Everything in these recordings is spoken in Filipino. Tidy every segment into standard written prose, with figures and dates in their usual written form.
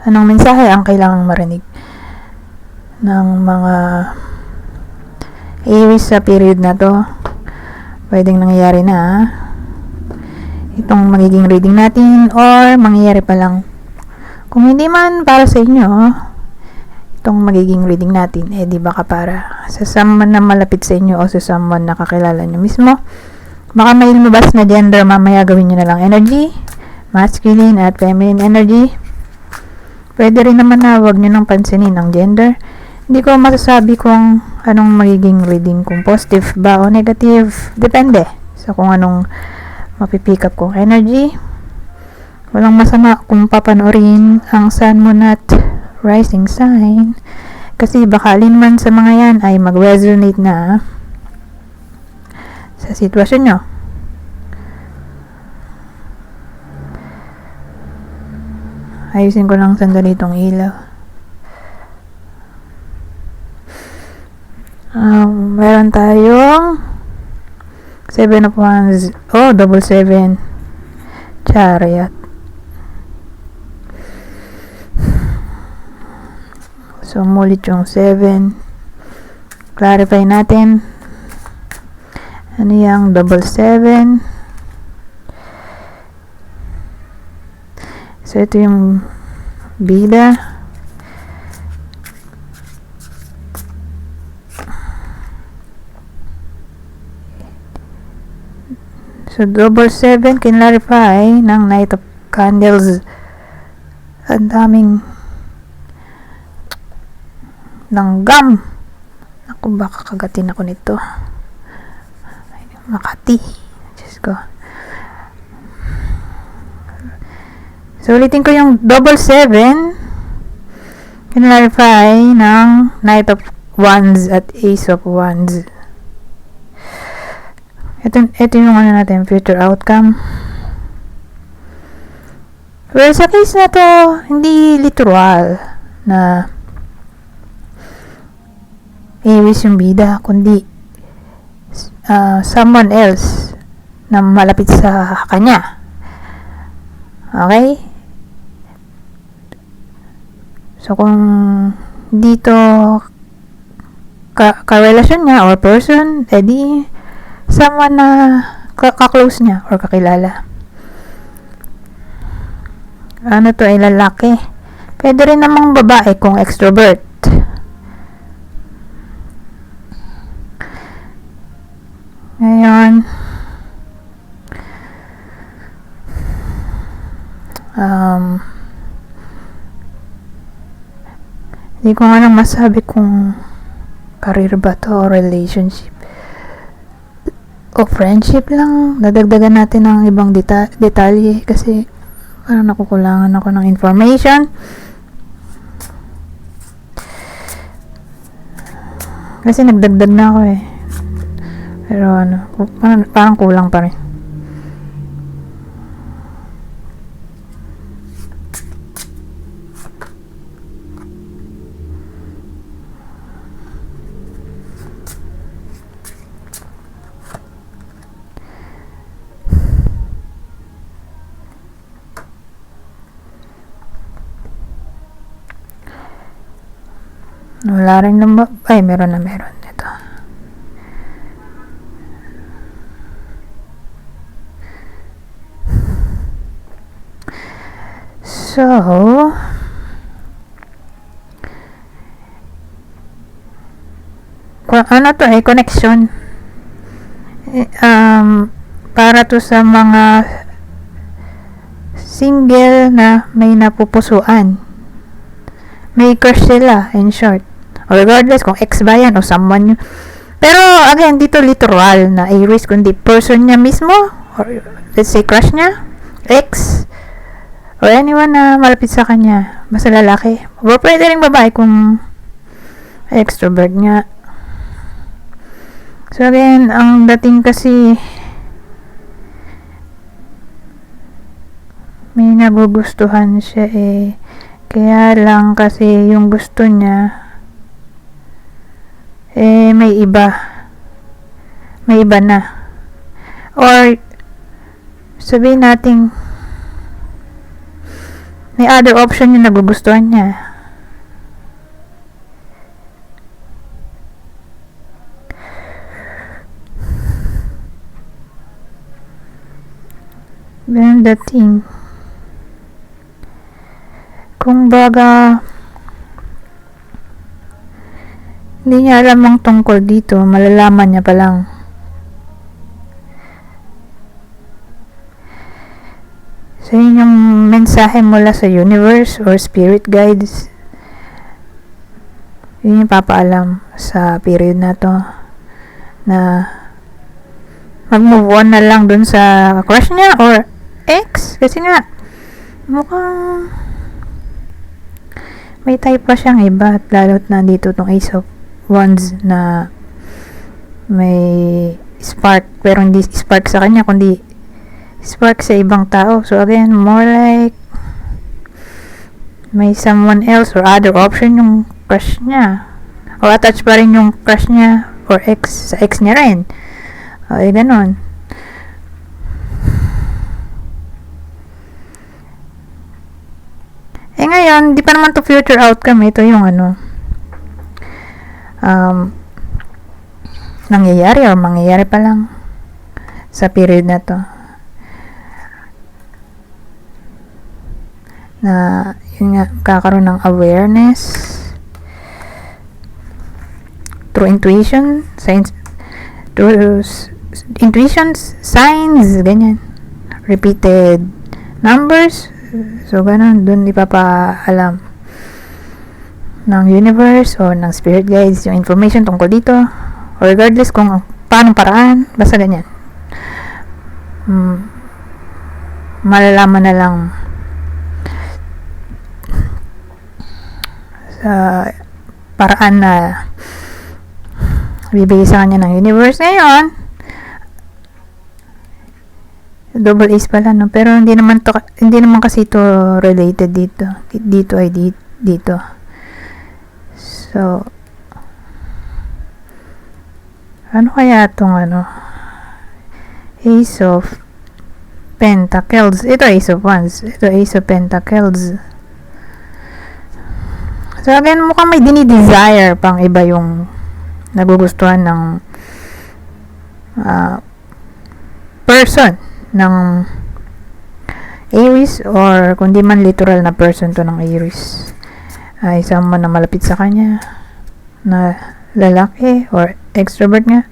Anong mensahe ang kailangang marinig ng mga Aries sa period na to? Pwedeng nangyayari na itong magiging reading natin or mangyayari pa lang. Kung hindi man para sa inyo itong magiging reading natin, di baka para sa someone na malapit sa inyo o sa someone na kakilala nyo mismo. Baka may lumabas na gender, mamaya gawin nyo na lang energy, masculine at feminine energy. Pwede rin naman na wag nyo nang pansinin ang gender. Hindi ko masasabi kung anong magiging reading, kung positive ba o negative. Depende sa kung anong mapipick up kong energy. Walang masama kung papanoorin ang Sun, Moon at Rising sign. Kasi baka alin man sa mga yan ay mag-resonate na sa sitwasyon nyo. Ayusin ko lang sandali itong ilaw. Meron tayong 7 of Wands. Double 7. Chariot. So, mulit yung 7. Clarify natin. Ano yung double 7? So, ito yung bida. So, double 7, kinlarify ng Knight of Candles. Ang daming langgam. Ako, baka kagatin ako nito. Makati. Diyos ko. So, ulitin ko yung double 7. Kinlarify ng Knight of Wands at Ace of Wands. Ito yung ano natin, future outcome. Well, sa case na to, hindi literal na Aries yung bida, kundi someone else na malapit sa kanya. Okay? So, kung dito ka-relasyon niya or person, edi someone na ka-close niya or kakilala. Ano to ay lalaki. Pwede rin namang babae kung extrovert. Ngayon, hindi ko nga lang masabi kung career ba to o relationship o friendship lang. Dadagdagan natin ng ibang detalye kasi parang nakukulangan ako ng information. Kasi nagdagdag na ako eh. Pero parang kulang pa rin. Wala rin naman. Ay, meron. Ito. So, ano to eh, connection. Para to sa mga single na may napupusuan. May crush sila, in short. Or regardless kung ex ba yan o someone. Pero, again, dito literal na Aries, kundi person niya mismo, or let's say crush niya, ex, or anyone na malapit sa kanya, basta lalaki. O pwede rin babae kung extrovert nga. So, again, ang dating kasi may nagugustuhan siya eh. Kaya lang kasi yung gusto niya may iba na, or sabihin natin may other option yung nagugustuhan niya. Ganun dating. Kung baga, hindi niya alam ang tungkol dito, malalaman niya pa lang. So, yun yung mensahe mula sa universe or spirit guides. Yun yung papaalam sa period na to na mag-move on na lang dun sa crush niya or ex. Kasi nga, mukhang may type pa siyang iba, at lalo't nandito tong Ace of Wands na may spark, pero hindi spark sa kanya kundi spark sa ibang tao. So again, more like may someone else or other option yung crush niya, o attached pa rin yung crush niya or ex sa ex niya rin. Okay, ganon. Ngayon, di pa naman to future outcome. Ito yung nangyayari or mangyayari pa lang sa period na to. Na, yun nga, kakaroon ng awareness through intuition, signs, ganyan. Repeated numbers. So, ganun, dun ipapaalam ng universe o ng spirit guides yung information tungkol dito. Or regardless kung paano paraan, basta ganyan. Malalaman na lang sa paraan na bibigay sa kanya ng universe. Ngayon, double ace pala, no? Pero hindi naman kasi ito related dito. Dito ay dito. So, ano kaya itong Ace of Pentacles. Ito Ace of Wands. Ito Ace of Pentacles. So again, mukhang may dinidesire pang iba yung nagugustuhan ng person ng Aries, or kundi man literal na person to ng Aries, ay someone na malapit sa kanya na lalaki or extrovert nga,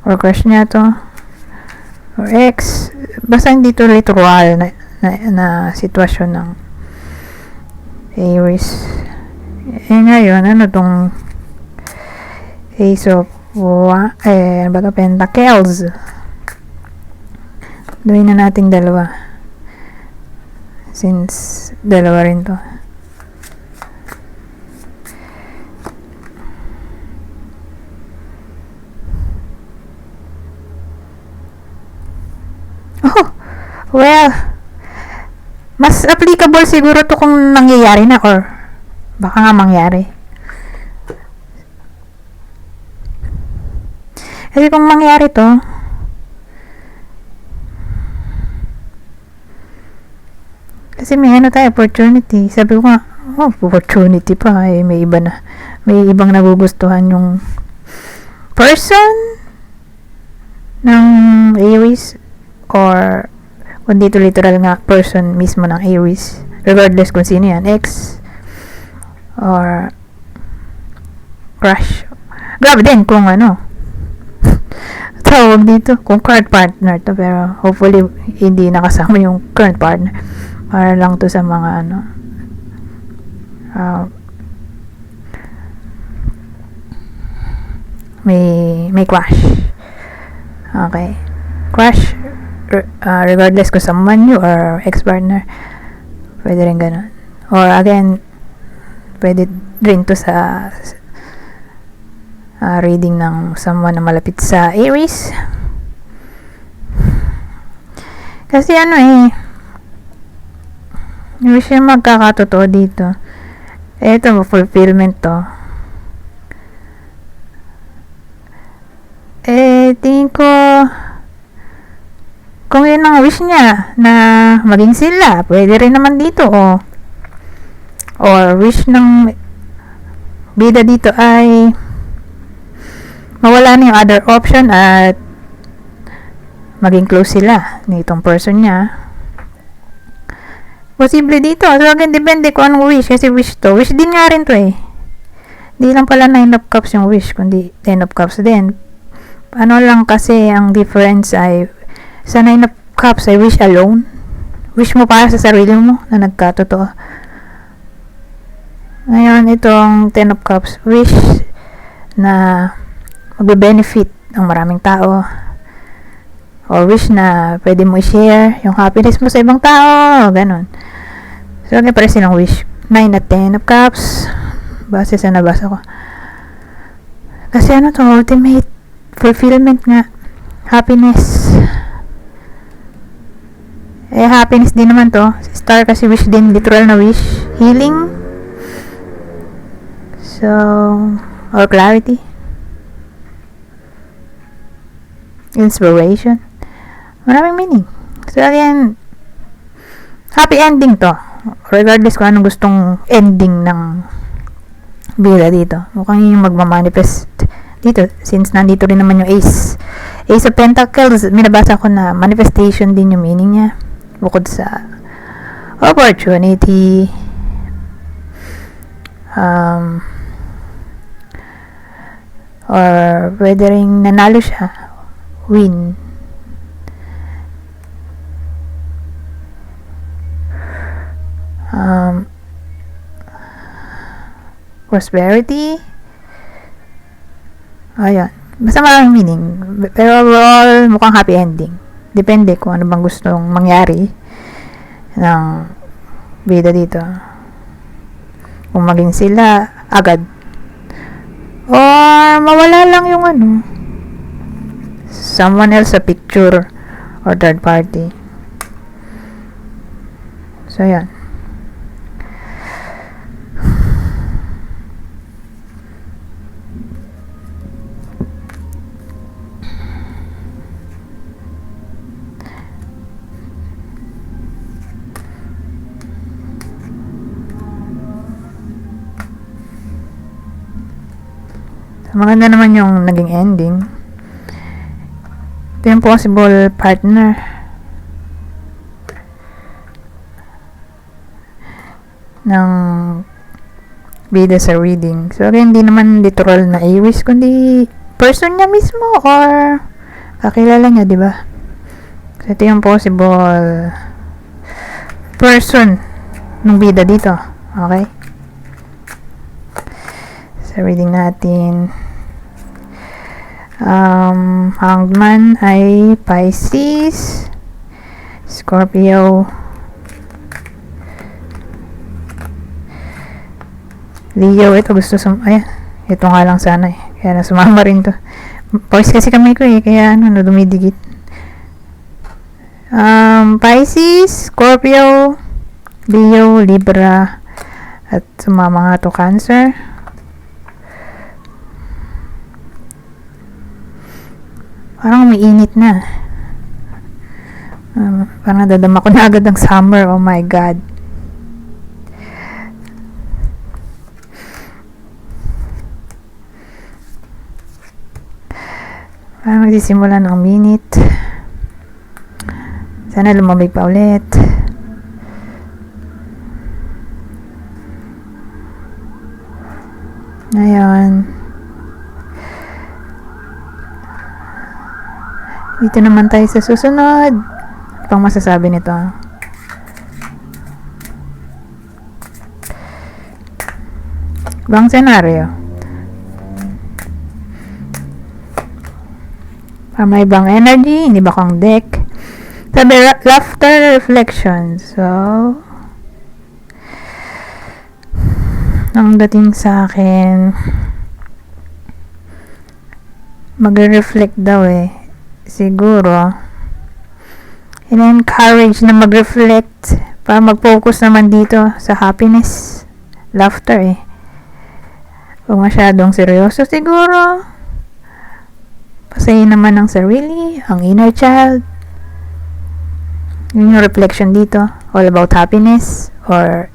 or crush niya to, or ex. Basta hindi to literal na sitwasyon ng Aries. Ngayon, ano tong Ace of ano ba to? Pentacles. Gawin na nating dalawa, since dalawa rin to. Oh, well, mas applicable siguro to kung nangyayari na, or baka nga mangyari. Kasi kung mangyari to, kasi may opportunity. Sabi ko nga, opportunity pa, may ibang nagugustuhan yung person ng Aries, or kung dito literal nga person mismo ng Aries, regardless kung sino yan, ex or crush. Grabe din kung tawag dito, kung current partner to, pero hopefully hindi nakasama yung current partner, para lang to sa mga may crush. Okay, crush, regardless kung someone new or ex-partner, pwede rin ganun. Or again, pwede rin to sa reading ng someone na malapit sa Aries. Kasi hindi siya magkakatotoo dito. Ito, fulfillment to. Tingin ko Kung yun ang wish niya na maging sila, pwede rin naman dito, or wish ng bida dito ay mawala na yung other option at maging close sila nitong person niya. Posible dito. So, again, depende kung anong wish. Kasi wish to. Wish din nga rin to eh. Di lang pala 9 of cups yung wish, kundi 10 of cups din. Ano lang kasi ang difference ay sa 9 of cups ay wish alone. Wish mo para sa sarili mo na nagkatotoo. Ngayon, itong 10 of cups, wish na magbe-benefit ang maraming tao. Or wish na pwede mo i-share yung happiness mo sa ibang tao. Ganon. So, okay, pare silang wish. 9 at 10 of cups. Base sa nabasa ko. Kasi ano to, ultimate fulfillment nga. Happiness. Happiness din naman to. Star kasi wish din, literal na wish. Healing. So, or clarity. Inspiration. Maraming meaning. So, again, happy ending to. Regardless kung anong gustong ending ng bida dito. Mukhang yung magmamanifest dito. Since nandito rin naman yung Ace. Ace of Pentacles, minabasa ko na manifestation din yung meaning niya. Bukod sa opportunity, or pwede rin nanalo siya, win. Prosperity. Ayan. Basta maraming meaning. Pero overall, mukhang happy ending. Depende kung ano bang gustong mangyari ng bida dito. Kung maging sila agad. Or mawala lang yung someone else sa picture or third party. So, yan. Maganda naman yung naging ending. Ito yung possible partner. Ng bida sa reading. So, again, hindi naman literal na i-wish, kundi person niya mismo or kakilala niya, diba? So, ito yung possible person ng bida dito. Okay? Sa reading natin, Hanged Man ay Pisces, Scorpio, Leo. Ito gusto ayan, ito nga lang sana eh, kaya na sumama rin to. Pawis kasi kami ko eh, kaya dumidikit. Pisces, Scorpio, Leo, Libra, at sumama nga to Cancer. Parang may init na. Parang nadadama ko na agad ang summer. Oh my God. Parang nagsisimula ng minute. Sana lumamig pa ulit. Ngayon. Dito naman tayo sa susunod. Pang masasabi nito. Ibang senaryo. Para may ibang energy, hindi ba kong deck? Sabi, laughter reflection. So, ang dating sa akin, mag-reflect daw eh. Siguro in-encourage na mag-reflect para mag-focus naman dito sa happiness, laughter eh. Kung masyadong seryoso siguro, pasayin naman ang sarili, ang inner child, Yun yung reflection dito. All about happiness, or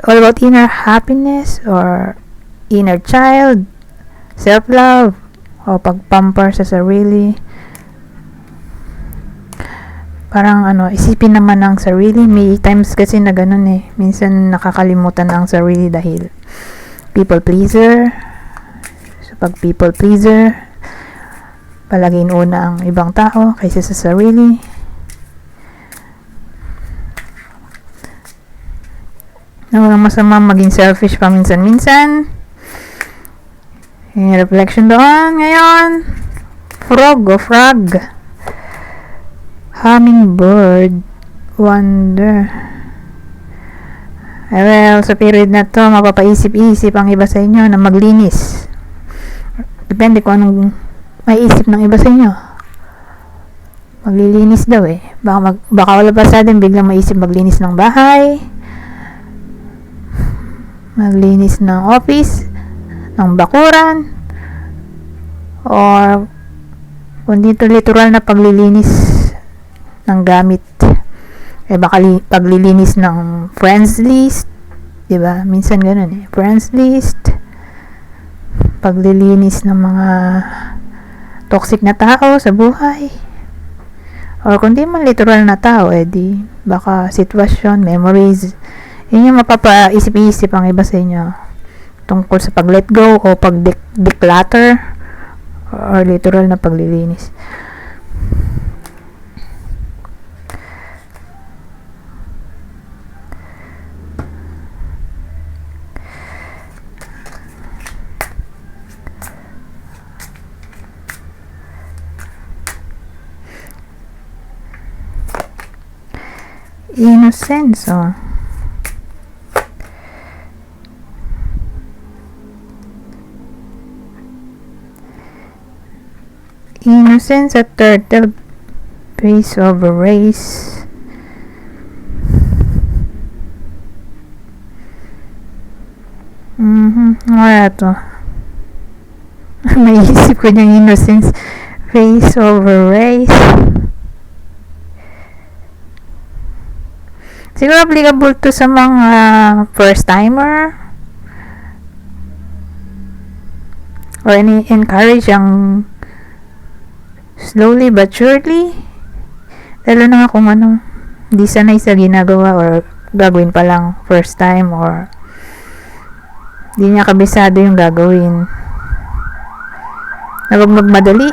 all about inner happiness, or inner child, self-love, o pag-pamper sa sarili. Parang isipin naman ang sarili. May times kasi na ganun eh. Minsan nakakalimutan ang sarili dahil people pleaser. So pag people pleaser, palaging una ang ibang tao kaysa sa sarili. Walang masama maging selfish pa minsan-minsan. Yung reflection doon ngayon. Frog. Hummingbird. Wonder. Well, sa period na to, mapapaisip-isip ang iba sa inyo na maglinis. Depende kung anong maiisip ng iba sa inyo. Maglilinis daw eh. Baka wala pa sa atin, biglang maisip maglinis ng bahay, maglinis ng office, ng bakuran, or kung dito literal na paglilinis ng gamit, baka paglilinis ng friends list, diba? Minsan ganun eh, friends list, paglilinis ng mga toxic na tao sa buhay, or kung di man literal na tao, di baka sitwasyon, memories. Yun yung mapapaisip-isip ang iba sa inyo tungkol sa pag-let go o pag-declutter or literal na paglilinis. Innocence, Innocence, a turtle piece of a race. Wala to. Naisip ko yung innocence, face of a race. Siguro applicable to sa mga first timer, or encourage ang slowly but surely, lalo na nga kung di sanay sa ginagawa or gagawin pa lang first time, or di niya kabisado yung gagawin, na wag magmadali.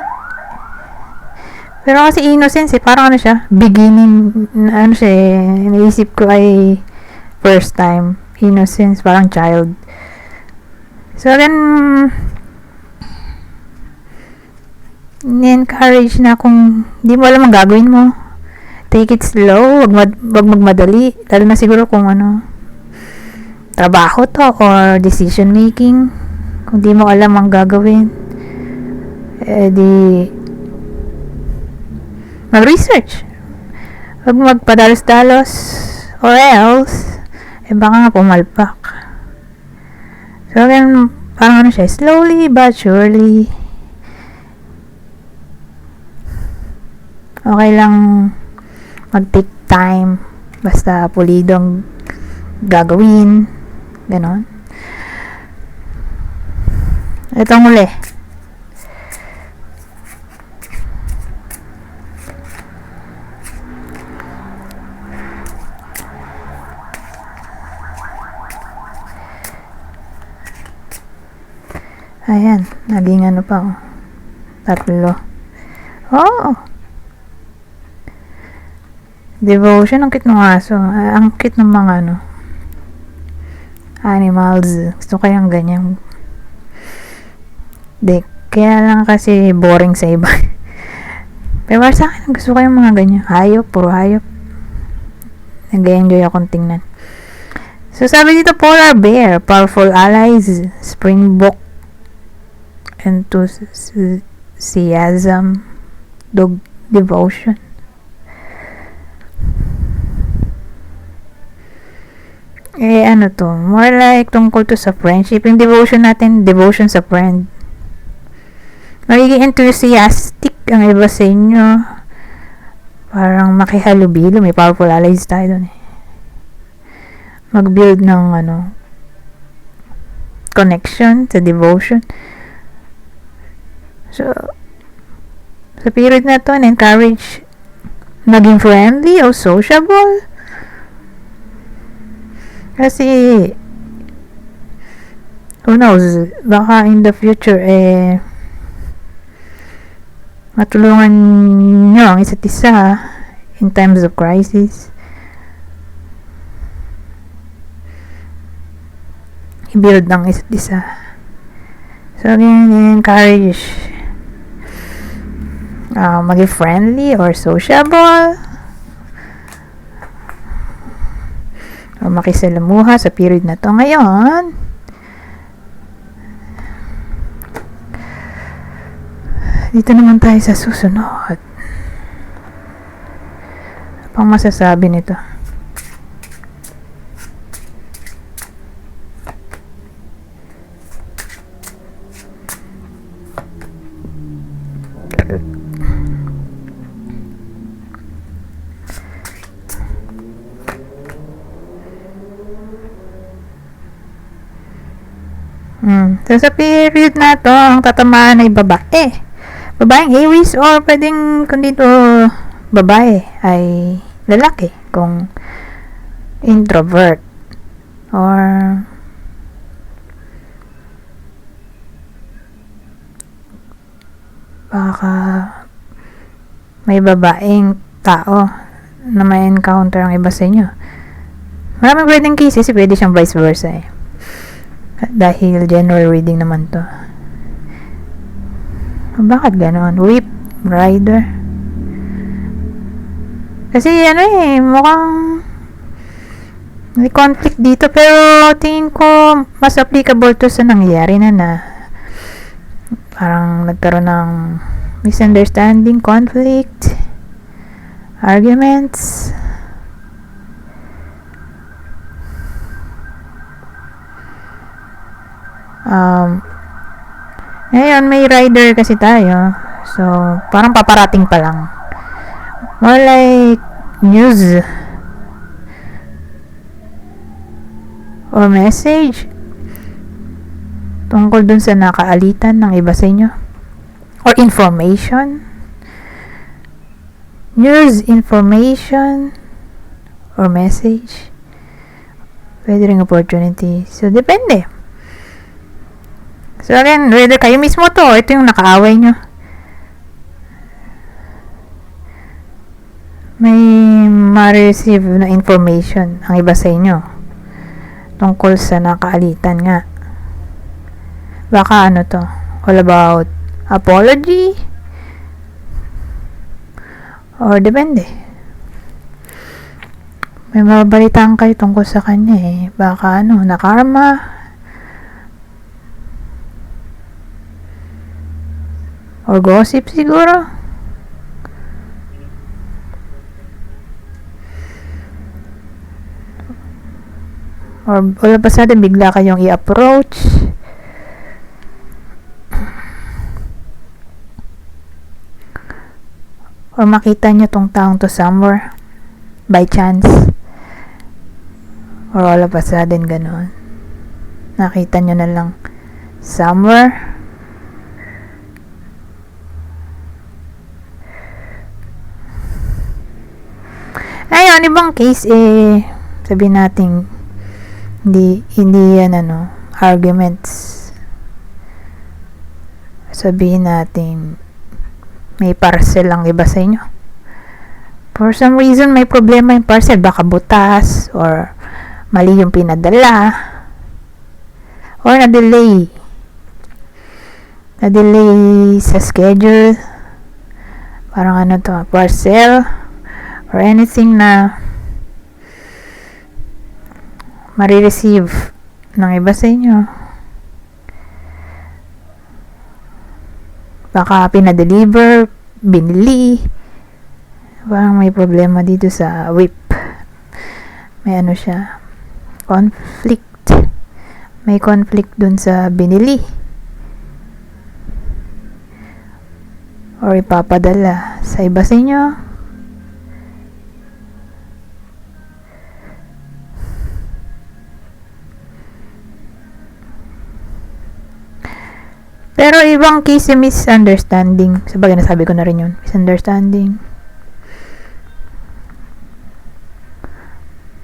Pero kasi innocence parang siya, beginning, siya naisip ko ay first time. Innocence, parang child. So then, ni-encourage na kung di mo alam ang gagawin mo, take it slow, wag magmadali, lalo na siguro kung trabaho to or decision making. Kung di mo alam ang gagawin, di mag-research, wag magpadalos-dalos, or else baka nga pumalpak. So again, parang siya, slowly but surely. Okay lang mag-take time, basta pulidong gagawin, ganon. Itong uli, ayan, naging pa, tatlo. Devotion, ang cute ng aso. Ang cute ng mga animals. Gusto ko yung ganyan. Kaya lang kasi boring sa iba. Pero sa akin, gusto ko yung mga ganyan. Hayop, puro hayop. Nag-enjoy akong tingnan. So sabi dito, polar bear, powerful allies, springbok, enthusiasm, dog devotion. More like tungkol to sa friendship. Yung devotion natin, devotion sa friend. Magiging enthusiastic ang iba sa inyo Parang makihalubilo, may powerful allies tayo dun eh. Mag-build ng connection sa devotion. So, sa period na to, encourage maging friendly o sociable. Kasi, who knows, baka in the future, matulungan nyo ang isa't isa in times of crisis. I-build ng isa't isa. So, again, encourage maging friendly or sociable o makisalamuha sa period na to. Ngayon, dito naman tayo sa susunod. Ano pang masasabi nito? So, sa period na to, ang tatamaan ay babae. Babaeng Aries or pwedeng kung dito babae ay lalaki kung introvert or baka may babaeng tao na may encounter ang iba sa inyo. Maraming pwedeng cases, pwede siyang vice versa eh. Dahil general reading naman to. Bakit ganon? Whip Rider. Kasi mukhang may conflict dito, pero tingin ko mas applicable to sa nangyari na parang nagkaroon ng misunderstanding, conflict, arguments. Ngayon, may rider kasi tayo. So, parang paparating pa lang. More like news or message tungkol dun sa nakaalitan ng iba sa inyo. Or information. News, information, or message. Pwede rin opportunity. So, depende. So again, whether kayo mismo to, ito yung nakaaway nyo. May ma-receive na information ang iba sa inyo tungkol sa nakaalitan nga. Baka to, all about apology or depende. May mabalitaan kayo tungkol sa kanya eh. Baka na karma or gossip siguro. Or wala pa sa atin, bigla kayong i-approach. Or makita nyo tong taong to somewhere by chance. Or wala pa sa atin ganoon. Nakita nyo na lang somewhere. Ngayon, ibang case sabihin natin hindi yan arguments. Sabihin natin may parcel ang iba sa inyo. For some reason may problema yung parcel, baka butas or mali yung pinadala or na-delay sa schedule, parang parcel or anything na marireceive ng iba sa inyo. Baka pinadeliver, binili. Parang may problema dito sa whip. May siya, conflict. May conflict dun sa binili or ipapadala sa iba sa inyo. Pero ibang case yung misunderstanding. Sabagay, nasabi ko na rin yun. Misunderstanding.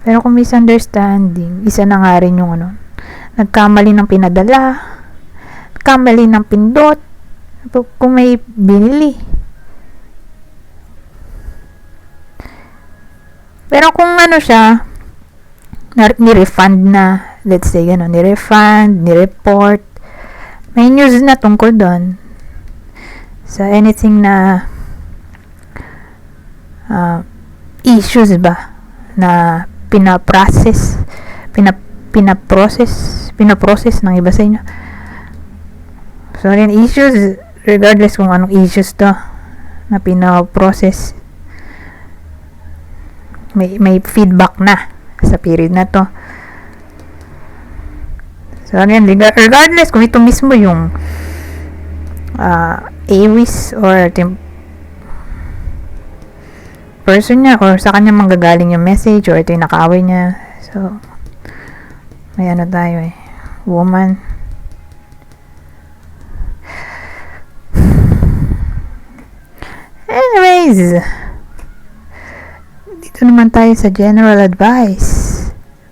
Pero kung misunderstanding, isa na nga rin yung nagkamali ng pinadala, nagkamali ng pindot, kung may binili. Pero kung siya, ni-refund na, let's say, ni-refund, ni-report, may news na tungkol doon. So, anything na issues ba na pinaprocess ng iba sa inyo. So, yan, issues, regardless kung anong issues to na pinaprocess, may feedback na sa period na to. So, yan, regardless kung ito mismo yung AWIS or person niya or sa kanya manggagaling yung message or ito yung nakaaway niya. So, may tayo woman. Anyways, dito naman tayo sa general advice.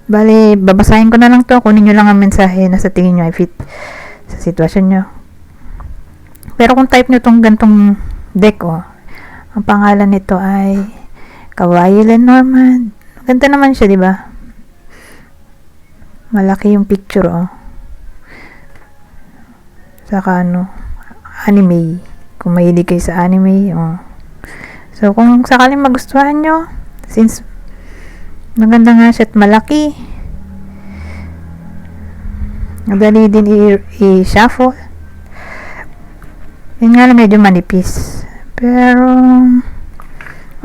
Bale, babasahin ko na lang to. Kunin nyo lang ang mensahe na sa tingin nyo ay fit sa sitwasyon nyo. Pero kung type nyo tong gantong deck, ang pangalan nito ay Kawaii Lenormand. Ganda naman siya, di ba? Malaki yung picture, Saka anime. Kung mahilig kayo sa anime, So, kung sakaling magustuhan nyo, since maganda nga siya at malaki, madali din i-shuffle. Yun nga lang, medyo manipis. Pero,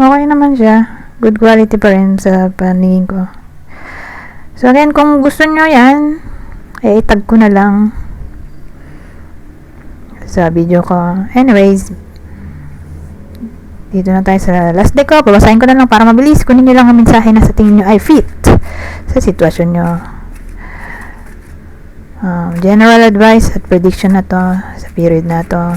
okay naman siya. Good quality pa rin sa paningin ko. So, again, kung gusto nyo yan, itag ko na lang sa video ko. Anyways, dito na tayo sa last deck ko. Babasahin ko na lang para mabilis. Kunin nyo lang ang mensahe na sa tingin nyo ay fit sa sitwasyon nyo. General advice at prediction na to sa period na to.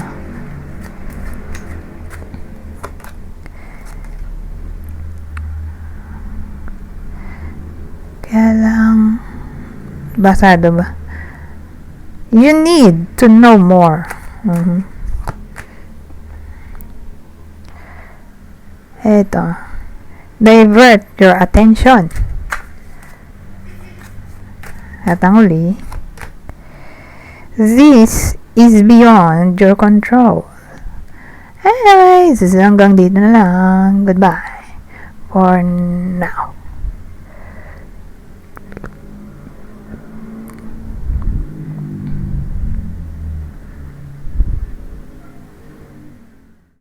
Kaya lang, basado ba? You need to know more. Eto, divert your attention. At ang uli, this is beyond your control. Anyways, hanggang dito na lang. Goodbye for now.